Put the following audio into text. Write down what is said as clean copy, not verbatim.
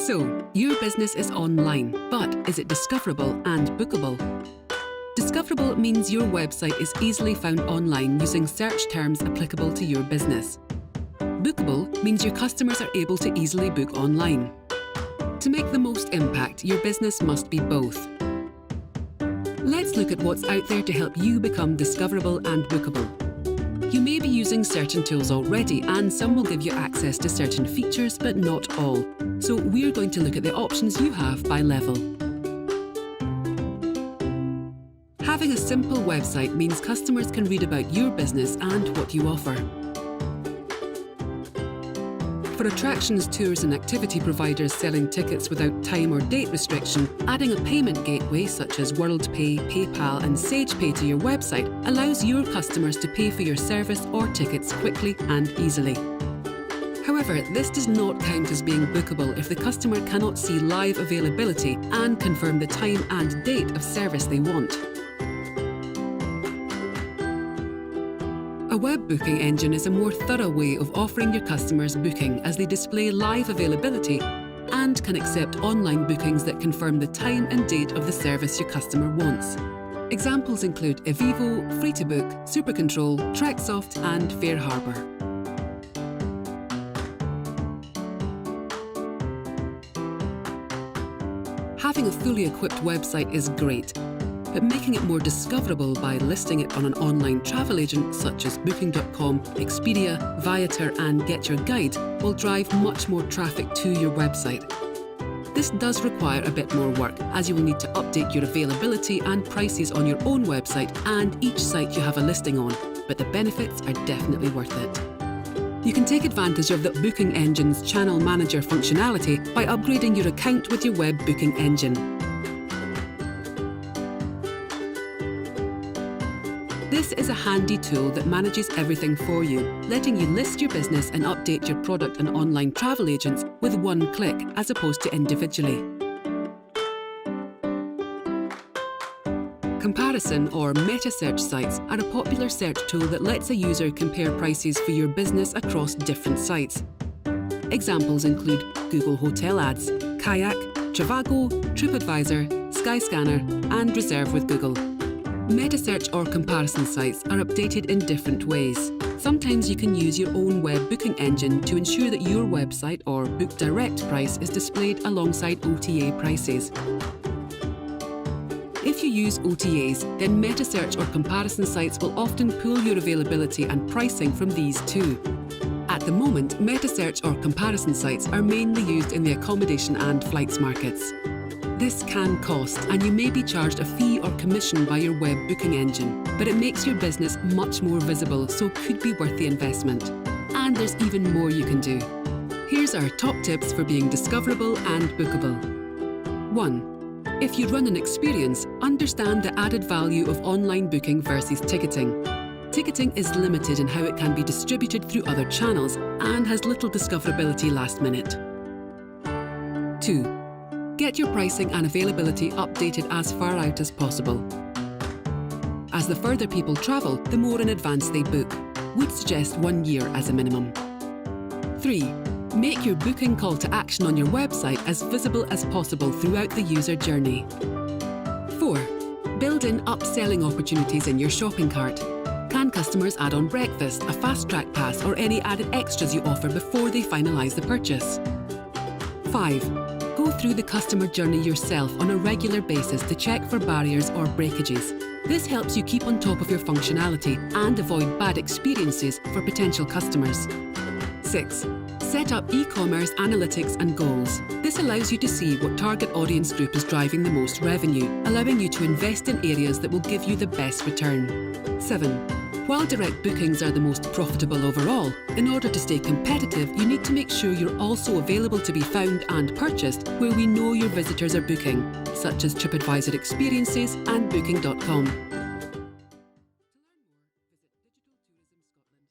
So, your business is online, but is it discoverable and bookable? Discoverable means your website is easily found online using search terms applicable to your business. Bookable means your customers are able to easily book online. To make the most impact, your business must be both. Let's look at what's out there to help you become discoverable and bookable. You may be using certain tools already, and some will give you access to certain features, but not all. So we're going to look at the options you have by level. Having a simple website means customers can read about your business and what you offer. For attractions, tours and activity providers selling tickets without time or date restriction, adding a payment gateway such as WorldPay, PayPal and SagePay to your website allows your customers to pay for your service or tickets quickly and easily. However, this does not count as being bookable if the customer cannot see live availability and confirm the time and date of service they want. A web booking engine is a more thorough way of offering your customers booking, as they display live availability and can accept online bookings that confirm the time and date of the service your customer wants. Examples include Evivo, Free2Book, SuperControl, TrackSoft and FareHarbor. Having a fully equipped website is great, but making it more discoverable by listing it on an online travel agent such as Booking.com, Expedia, Viator and Get Your Guide will drive much more traffic to your website. This does require a bit more work, as you will need to update your availability and prices on your own website and each site you have a listing on, but the benefits are definitely worth it. You can take advantage of the booking engine's Channel Manager functionality by upgrading your account with your web booking engine. This is a handy tool that manages everything for you, letting you list your business and update your product and online travel agents with one click as opposed to individually. Comparison or meta-search sites are a popular search tool that lets a user compare prices for your business across different sites. Examples include Google Hotel Ads, Kayak, Trivago, TripAdvisor, Skyscanner and Reserve with Google. Meta-search or comparison sites are updated in different ways. Sometimes you can use your own web booking engine to ensure that your website or Book Direct price is displayed alongside OTA prices. If you use OTAs, then meta-search or comparison sites will often pull your availability and pricing from these too. At the moment, meta-search or comparison sites are mainly used in the accommodation and flights markets. This can cost, and you may be charged a fee or commission by your web booking engine, but it makes your business much more visible, so could be worth the investment. And there's even more you can do. Here's our top tips for being discoverable and bookable. 1. If you run an experience, understand the added value of online booking versus ticketing. Ticketing is limited in how it can be distributed through other channels and has little discoverability last minute. 2. Get your pricing and availability updated as far out as possible. As the further people travel, the more in advance they book. Would suggest 1 year as a minimum. 3. Make your booking call to action on your website as visible as possible throughout the user journey. 4. Build in upselling opportunities in your shopping cart. Can customers add on breakfast, a fast track pass or any added extras you offer before they finalise the purchase? 5. Go through the customer journey yourself on a regular basis to check for barriers or breakages. This helps you keep on top of your functionality and avoid bad experiences for potential customers. 6. Set up e-commerce analytics and goals. This allows you to see what target audience group is driving the most revenue, allowing you to invest in areas that will give you the best return. 7. While direct bookings are the most profitable overall, in order to stay competitive, you need to make sure you're also available to be found and purchased where we know your visitors are booking, such as TripAdvisor Experiences and Booking.com.